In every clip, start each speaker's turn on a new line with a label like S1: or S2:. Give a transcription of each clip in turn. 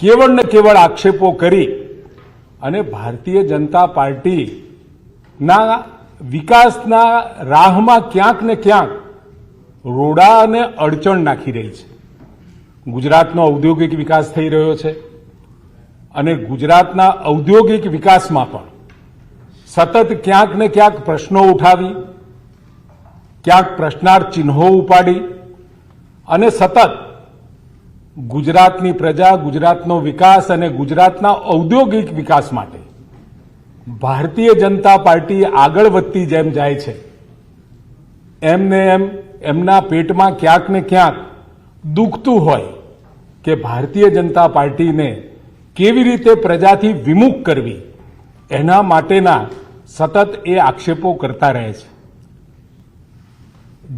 S1: કેવળ ને કેવળ આક્ષેપો કરી અને ભારતીય જનતા પાર્ટીના વિકાસના રાહમાં ક્યાંક ને ક્યાંક રોડા અને અડચણ નાખી રહી છે. ગુજરાતનો ઔદ્યોગિક વિકાસ થઈ રહ્યો છે અને ગુજરાતના ઔદ્યોગિક વિકાસમાં પણ સતત ક્યાંક ને ક્યાંક પ્રશ્નો ઉઠાવી, ક્યાંક પ્રશ્નાર્થ ચિહ્નો ઉપાડી અને સતત ગુજરાતની પ્રજા, ગુજરાતનો વિકાસ અને ગુજરાતના ઔદ્યોગિક વિકાસ માટે ભારતીય જનતા પાર્ટી આગળ વધતી જેમ જાય છે એમને એમ એમના પેટમાં ક્યાંક ને ક્યાંક દુખતું હોય કે ભારતીય જનતા પાર્ટીને કેવી રીતે પ્રજાથી વિમુખ કરવી, એના માટેના સતત એ આક્ષેપો કરતા રહે છે.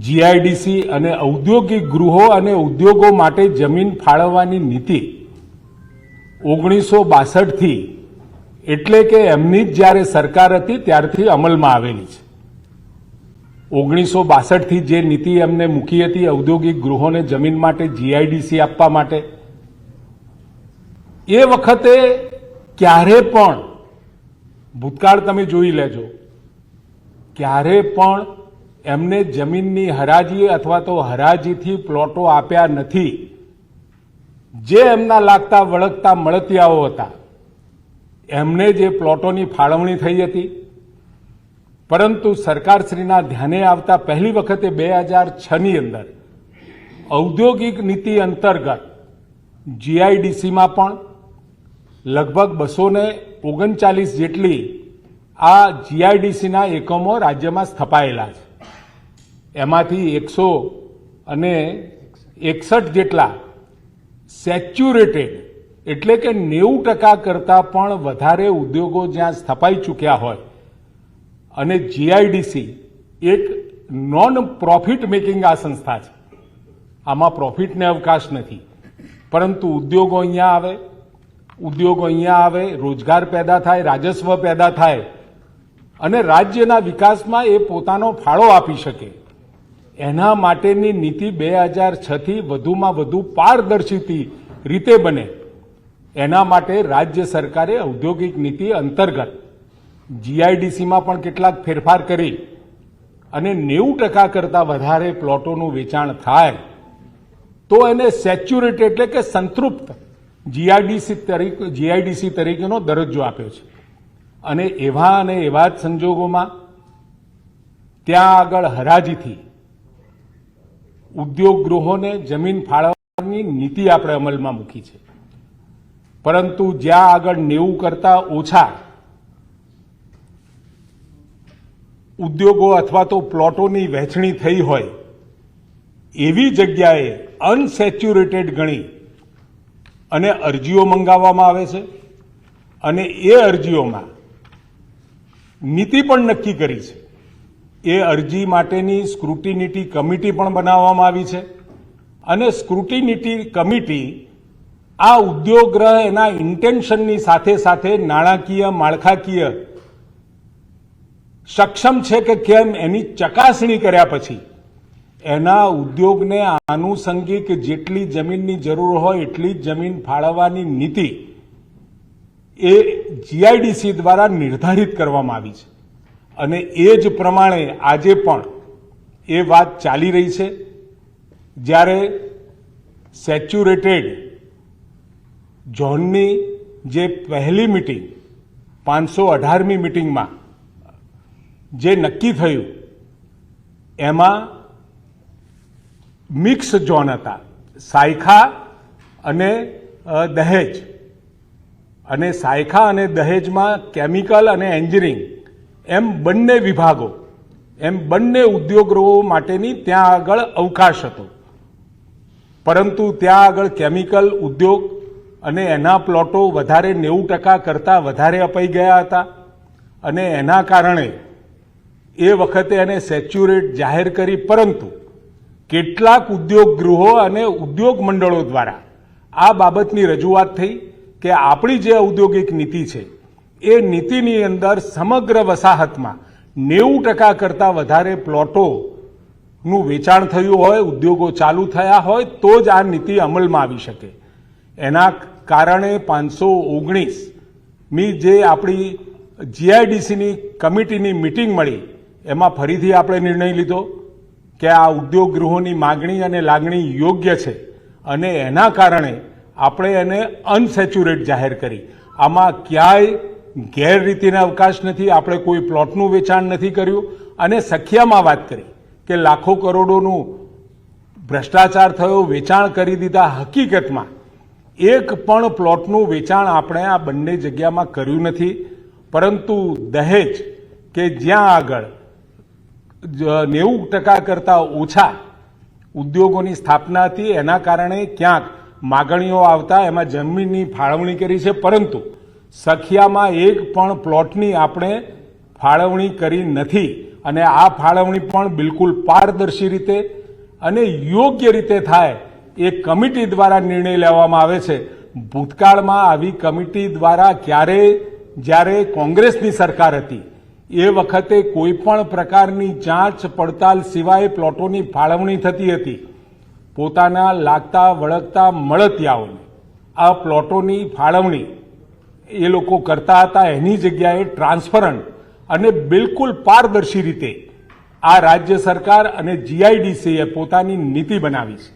S1: જીઆઈડીસી અને ઔદ્યોગિક ગૃહો અને ઉદ્યોગો માટે જમીન ફાળવવાની નીતિ 1962 થી એટલે કે એમની જ જ્યારે સરકાર હતી ત્યારથી અમલમાં આવેલી છે. 1962 થી જે નીતિ એમને મૂકી હતી ઔદ્યોગિક ગૃહોને જમીન માટે જીઆઈડીસી આપવા માટે, એ વખતે ક્યારે પણ ભૂતકાળ તમે જોઈ લેજો, ક્યારે પણ એમને જમીનની હરાજી અથવા તો હરાજીથી પ્લોટો આપ્યા નથી. જે એમના લાગતા વળગતા મળતિયાઓ હતા એમને જે પ્લોટોની ફાળવણી થઈ હતી, પરંતુ સરકારશ્રીના ધ્યાને આવતા પહેલી વખતે 2006ની અંદર ઔદ્યોગિક નીતિ અંતર્ગત જીઆઈડીસીમાં પણ લગભગ 239 જેટલી આ જીઆઈડીસીના એકમો રાજ્યમાં સ્થપાયેલા છે. એમાંથી 161 જેટલા સેચ્યુરેટેડ એટલે કે 90% કરતાં પણ વધારે ઉદ્યોગો જ્યાં સ્થપાઈ ચૂક્યા હોય અને જીઆઈડીસી એક નોન પ્રોફિટ મેકિંગ આ સંસ્થા છે. આમાં પ્રોફિટને અવકાશ નથી, પરંતુ ઉદ્યોગો અહીંયા આવે, રોજગાર પેદા થાય, રાજસ્વ પેદા થાય અને રાજ્યના વિકાસમાં એ પોતાનો ફાળો આપી શકે. એના માટેની નીતિ 2006 થી વધુમાં વધુ પારદર્શી રીતે બને એના માટે રાજ્ય સરકારે ઔદ્યોગિક નીતિ અંતર્ગત જીઆઈડીસીમાં પણ કેટલાક ફેરફાર કરી અને 90% કરતાં વધારે પ્લોટોનું વેચાણ થાય તો એને સેચ્યુરેટેડ એટલે કે સંતૃપ્ત જીઆઈડીસી તરીકેનો દરજ્જો આપ્યો છે. અને એવા જ સંજોગોમાં ત્યાં આગળ હરાજીથી ઉદ્યોગ ગૃહોને જમીન ફાળવવાની નીતિ આપણે અમલમાં મૂકી છે, પરંતુ જ્યાં આગળ 90 કરતાં ઓછા ઉદ્યોગો અથવા તો પ્લોટોની વહેંચણી થઈ હોય એવી જગ્યાએ અનસેચ્યુરેટેડ ગણી અને અરજીઓ મંગાવવામાં આવે છે અને એ અરજીઓમાં નીતિ પણ નક્કી કરી છે. એ અરજી માટેની સ્ક્રુટિનિટી કમિટી પણ બનાવવામાં આવી છે અને સ્ક્રુટિનિટી કમિટી આ ઉદ્યોગ ગ્રહ એના ઇન્ટેન્શનની સાથે સાથે નાણાકીય માળખાકીય સક્ષમ છે કે કેમ એની ચકાસણી કર્યા પછી એના ઉદ્યોગને આનુષંગિક જેટલી જમીનની જરૂર હોય એટલી જ જમીન ફાળવવાની નીતિ એ જીઆઈડીસી દ્વારા નિર્ધારિત કરવામાં આવી છે. અને એ જ પ્રમાણે આજે પણ એ વાત ચાલી રહી છે. જ્યારે સેચ્યુરેટેડ ઝોનની જે પહેલી મિટિંગ 518મી મિટિંગમાં જે નક્કી થયું એમાં મિક્સ ઝોન હતા, સાયખા અને દહેજ, અને સાયખા અને દહેજમાં કેમિકલ અને એન્જિનિયરિંગ એમ બંને વિભાગો, એમ બંને ઉદ્યોગો માટેની ત્યાં આગળ અવકાશ હતો. પરંતુ ત્યાં આગળ કેમિકલ ઉદ્યોગ અને એના પ્લોટો વધારે 90% કરતાં વધારે અપાઈ ગયા હતા અને એના કારણે એ વખતે એને સેચ્યુરેટ જાહેર કરી. પરંતુ કેટલાક ઉદ્યોગ ગૃહો અને ઉદ્યોગ મંડળો દ્વારા આ બાબતની રજૂઆત થઈ કે આપણી જે ઔદ્યોગિક નીતિ છે એ નીતિની અંદર સમગ્ર વસાહતમાં 90% કરતાં વધારે પ્લોટોનું વેચાણ થયું હોય, ઉદ્યોગો ચાલુ થયા હોય તો જ આ નીતિ અમલમાં આવી શકે. એના કારણે 519મી જે આપણી જીઆઈડીસીની કમિટીની મિટિંગ મળી એમાં ફરીથી આપણે નિર્ણય લીધો કે આ ઉદ્યોગ ગૃહોની માગણી અને લાગણી યોગ્ય છે અને એના કારણે આપણે એને અનસેચ્યુરેટ જાહેર કરી. આમાં ક્યાંય ગેરરીતિના અવકાશ નથી. આપણે કોઈ પ્લોટનું વેચાણ નથી કર્યું અને સખિયામાં વાત કરી કે લાખો કરોડોનું ભ્રષ્ટાચાર થયો, વેચાણ કરી દીધા. હકીકતમાં એક પણ પ્લોટનું વેચાણ આપણે આ બંને જગ્યામાં કર્યું નથી, પરંતુ દહેજ કે જ્યાં આગળ 90% કરતાં ઓછા ઉદ્યોગોની સ્થાપના હતી એના કારણે ક્યાંક માગણીઓ આવતા એમાં જમીનની ફાળવણી કરી છે, પરંતુ સખિયામાં એક પણ પ્લોટની આપણે ફાળવણી કરી નથી અને આ ફાળવણી પણ બિલકુલ પારદર્શી રીતે અને યોગ્ય રીતે થાય એ કમિટી દ્વારા નિર્ણય લેવામાં આવે છે. ભૂતકાળમાં આવી કમિટી દ્વારા ક્યારેય જ્યારે કોંગ્રેસની સરકાર હતી એ વખતે કોઈ પણ પ્રકારની જાંચ પડતાલ સિવાય પ્લોટોની ફાળવણી થતી હતી. પોતાના લાગતા વળગતા મળતિયાઓને આ પ્લોટોની ફાળવણી એ લોકો કરતા હતા. એની જગ્યાએ ટ્રાન્સપરન્ટ અને બિલકુલ પારદર્શી રીતે આ રાજ્ય સરકાર અને જીઆઈડીસીએ પોતાની નીતિ બનાવી છે.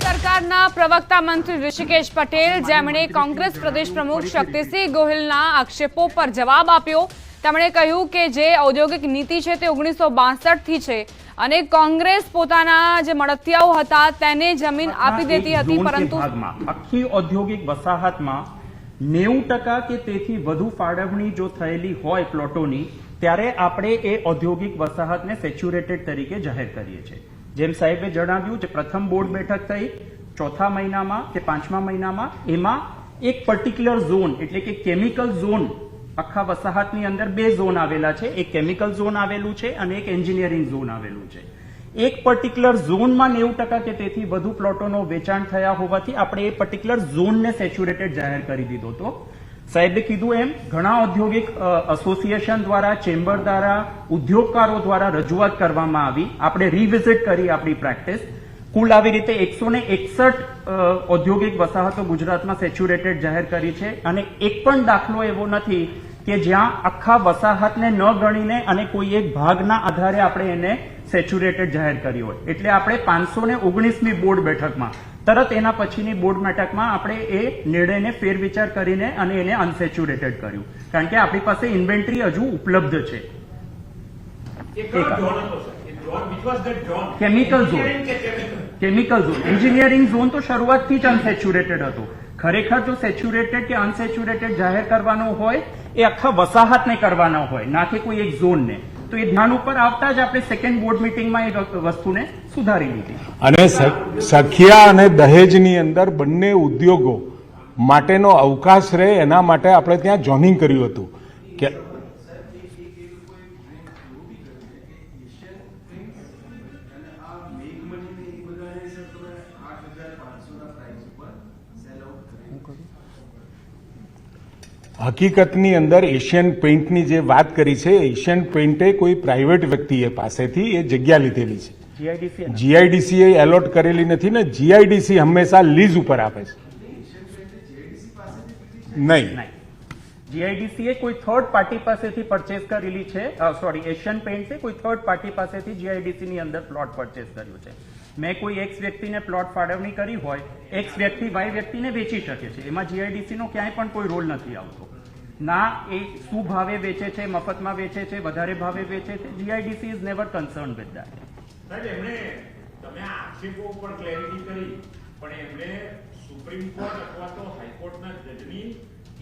S2: સરકારના પ્રવક્તા મંત્રી ઋષિકેશ પટેલ, જેમણે કોંગ્રેસ પ્રદેશ પ્રમુખ શક્તિસિંહ ગોહિલના આક્ષેપો પર જવાબ આપ્યો. તેમણે કહ્યું કે જે ઔદ્યોગિક નીતિ છે તે 1962થી છે અને કોંગ્રેસ પોતાના જે મળતિયાઓ હતા તેને જમીન આપી દેતી હતી, પરંતુ
S3: આખી ઔદ્યોગિક વસાહતમાં 90% કે તેથી વધુ ફાળવણી જો થયેલી હોય પ્લોટોની, ત્યારે આપણે એ ઔદ્યોગિક વસાહતને સેચ્યુરેટેડ તરીકે જાહેર કરીએ છીએ. જેમ સાહેબે જણાવ્યું કે પ્રથમ બોર્ડ બેઠક થઈ ચોથા મહિનામાં કે પાંચમા મહિનામાં, એમાં એક પર્ટિક્યુલર ઝોન એટલે કે કેમિકલ ઝોન, આખા વસાહતની અંદર 2 ઝોન આવેલા છે. એક કેમિકલ ઝોન આવેલું છે અને એક એન્જિનિયરિંગ ઝોન આવેલું છે. એક પર્ટિક્યુલર ઝોનમાં 90% કે તેથી વધુ પ્લોટોનો વેચાણ થયા હોવાથી આપણે એ પર્ટિક્યુલર ઝોનને સેચ્યુરેટેડ જાહેર કરી દીધો હતો. સાહેબે કીધું એમ ઘણા ઔદ્યોગિક એસોસિએશન દ્વારા, ચેમ્બર દ્વારા, ઉદ્યોગકારો દ્વારા રજૂઆત કરવામાં આવી. આપણે રિવિઝિટ કરી આપણી પ્રેક્ટિસ. કુલ આવી રીતે 161 ઔદ્યોગિક વસાહતો ગુજરાતમાં સેચ્યુરેટેડ જાહેર કરી છે અને એક પણ દાખલો એવો નથી કે જ્યાં આખા વસાહતને ન ગણીને અને કોઈ એક ભાગના આધારે આપણે એને સેચ્યુરેટેડ જાહેર કરી હોય. એટલે આપણે 519મી બોર્ડ બેઠકમાં તરત એના પછીની બોર્ડ બેઠકમાં આપણે એ નિર્ણયને ફેરવિચાર કરીને અને એને અનસેચ્યુરેટેડ કર્યું, કારણ કે આપણી પાસે ઇન્વેન્ટરી હજુ ઉપલબ્ધ છે. કેમિકલ ઝોન, એન્જિનિયરિંગ ઝોન તો શરૂઆતથી જ અનસેચ્યુરેટેડ હતો. ખરેખર જો સેચ્યુરેટેડ કે અનસેચ્યુરેટેડ જાહેર કરવાનો હોય એ આખા વસાહતને કરવાનો હોય, ના કે કોઈ એક ઝોનને. તો એ ધ્યાન ઉપર આવતા જ આપણે સેકન્ડ બોર્ડ મીટિંગમાં એ વસ્તુને સુધારી લીધી.
S1: અને સખિયા અને દહેજની અંદર બંને ઉદ્યોગો માટેનો અવકાશ રહે એના માટે આપણે ત્યાં જોઇનિંગ કર્યું હતું કે હકીકતની અંદર એશિયન પેઇન્ટની જે વાત કરી છે, એશિયન પેઇન્ટે કોઈ પ્રાઇવેટ વ્યક્તિએ પાસેથી એ જગ્યા લીધેલી છે. જીઆઈડીસીએ એલોટ કરેલી નથી ને. જીઆઈડીસી હંમેશા લીઝ ઉપર આપે છે. નહીં,
S3: જીઆઈડીસીએ કોઈ થર્ડ પાર્ટી પાસેથી પરચેસ કરેલી છે. સોરી, એશિયન પેઇન્ટે કોઈ થર્ડ પાર્ટી પાસેથી જીઆઈડીસી ની અંદર પ્લોટ પરચેસ કર્યો છે. મેં કોઈ એક્સ વ્યક્તિને પ્લોટ ફાળવણી કરી હોય, એક્સ વ્યક્તિ વાય વ્યક્તિને વેચી શકે છે. એમાં જીઆઈડીસી નો ક્યાંય પણ કોઈ રોલ નથી આવતો. ના એ શું ભાવે વેચે છે, મફતમાં વેચે છે, વધારે ભાવે વેચે છે, GIDC is never concern with that.
S4: સાહેબ, એમણે તમે આક્ષેપો ઉપર ક્લેરિટી કરી, પણ એમણે સુપ્રીમ કોર્ટ અથવા તો હાઈકોર્ટના જજની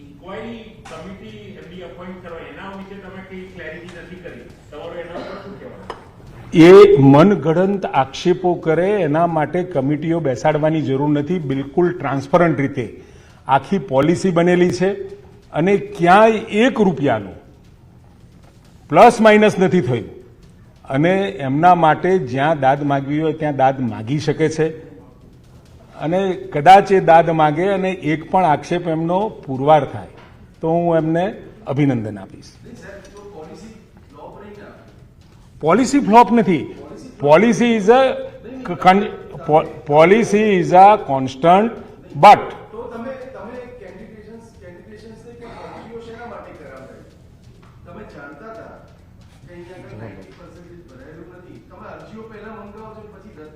S4: ઇન્ક્વાયરી કમિટી એમની અપોઇન્ટ કરવા, એના વિશે તમે કઈ ક્લેરિટી નથી કરી. તમારું એના ઉપર શું કહેવાનું?
S1: એ મનગઢંત આક્ષેપો કરે એના માટે કમિટીઓ બેસાડવાની જરૂર નથી. બિલકુલ ટ્રાન્સપરન્ટ રીતે આખી પોલિસી બનેલી છે અને ક્યાંય 1 રૂપિયાનું પ્લસ માઇનસ નથી થયું અને એમના માટે જ્યાં દાદ માગવી હોય ત્યાં દાદ માગી શકે છે અને કદાચ એ દાદ માગે અને એક પણ આક્ષેપ એમનો પુરવાર થાય તો હું એમને અભિનંદન આપીશ. પોલિસી ફ્લોપ નથી. Policy is a constant but
S5: તો તમે કેન્ડિડેશન્સને કે અરજીઓ શેના માટે કરાવતા? તમે જાણતા હતા કે અહીંયા આગળ 90% ભરાયેલું નથી, તમે અરજીઓ પહેલા મંગાવો છો પછી રદ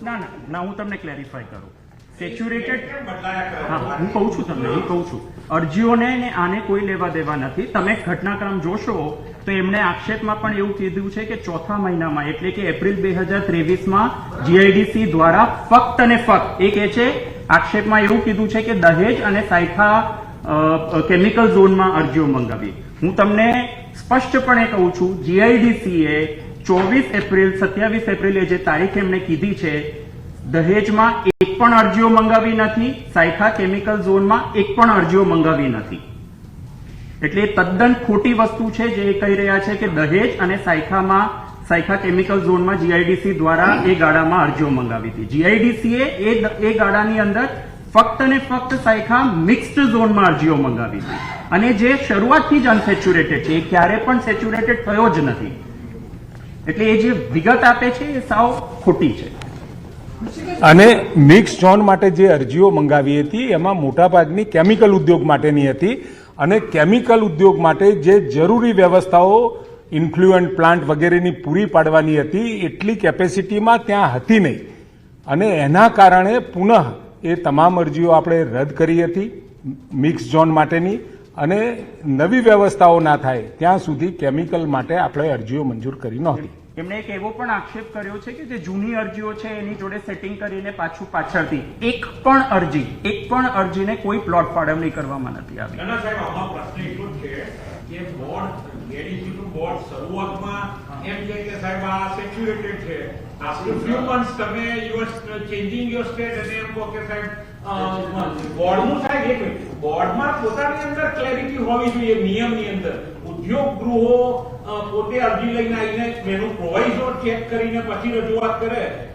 S3: ના હું તમને ક્લેરિફાય કરું. સેચ્યુરેટેડ
S4: બદલાયા કરે.
S3: હા હું કહું છું તમને, અરજીઓને ને આને કોઈ લેવા દેવા નથી. તમે ઘટનાક્રમ જોશો તો એમણે આક્ષેપમાં પણ એવું કીધું છે કે ચોથા મહિનામાં એટલે કે એપ્રિલ 2023માં જીઆઈડીસી દ્વારા ફક્ત અને ફક્ત એ કહે છે આક્ષેપમાં એવું કીધું છે કે દહેજ અને સાયખા કેમિકલ ઝોનમાં અરજીઓ મંગાવી. હું તમને સ્પષ્ટપણે કહું છું, જીઆઈડીસીએ 24 એપ્રિલ 27 એપ્રિલે જે તારીખ એમણે કીધી છે, દહેજમાં એક પણ અરજીઓ મંગાવી નથી, સાયખા કેમિકલ ઝોનમાં એક પણ અરજીઓ મંગાવી નથી. એટલે એ તદ્દન ખોટી વસ્તુ છે જે એ કહી રહ્યા છે કે દહેજ અને સાયખા કેમિકલ ઝોનમાં જીઆઈડીસી દ્વારા એ ગાળામાં અરજીઓ મંગાવી હતી. જીઆઈડીસીએ એ ગાળાની અંદર ફક્ત ને ફક્ત સાયખા મિક્સ્ડ ઝોનમાં અરજીઓ મંગાવી હતી અને જે શરૂઆતથી જ અનસેચ્યુરેટેડ છે, એ ક્યારે પણ સેચ્યુરેટેડ થયો જ નથી. એટલે એ જે વિગત આપે છે એ સાવ ખોટી છે.
S1: અને મિક્સ ઝોન માટે જે અરજીઓ મંગાવી હતી એમાં મોટાભાગની કેમિકલ ઉદ્યોગ માટેની હતી અને કેમિકલ ઉદ્યોગ માટે જે જરૂરી વ્યવસ્થાઓ ઇન્ફ્લુએન્ટ પ્લાન્ટ વગેરેની પૂરી પાડવાની હતી એટલી કેપેસિટીમાં ત્યાં હતી નહીં અને એના કારણે પુનઃ એ તમામ અરજીઓ આપણે રદ કરી હતી મિક્સ ઝોન માટેની અને નવી વ્યવસ્થાઓ ના થાય ત્યાં સુધી કેમિકલ માટે આપણે અરજીઓ મંજૂર કરી નહોતી.
S3: એમણે એક એવો પણ આક્ષેપ કર્યો છે કે જે જૂની અરજીઓ છે એની જોડે સેટિંગ કરીને પાછળથી એક પણ અરજીને કોઈ પ્લોટ ફાળવણી કરવામાં નથી આવી.
S4: ના સાહેબ, આમાં પ્રશ્ન એટલો જ છે કે બોર્ડ એડીસી નું બોર્ડ શરૂઆતમાં એમ કહે કે સાહેબ આ સેચ્યુરેટેડ છે, આફ્ટર ફ્યુ મંથ્સ તમે you are changing your state અને એમ કહો કે સાહેબ બોર્ડનું સાહેબ એક મિનિટ, બોર્ડમાં પોતાની અંદર ક્લેરિટી હોવી જોઈએ નિયમની અંદર. ઉદ્યોગ ગૃહો પોતે અરજી લઈને આવીને એનું પ્રોવાઇઝો ચેક કરીને પછી રજૂઆત કરે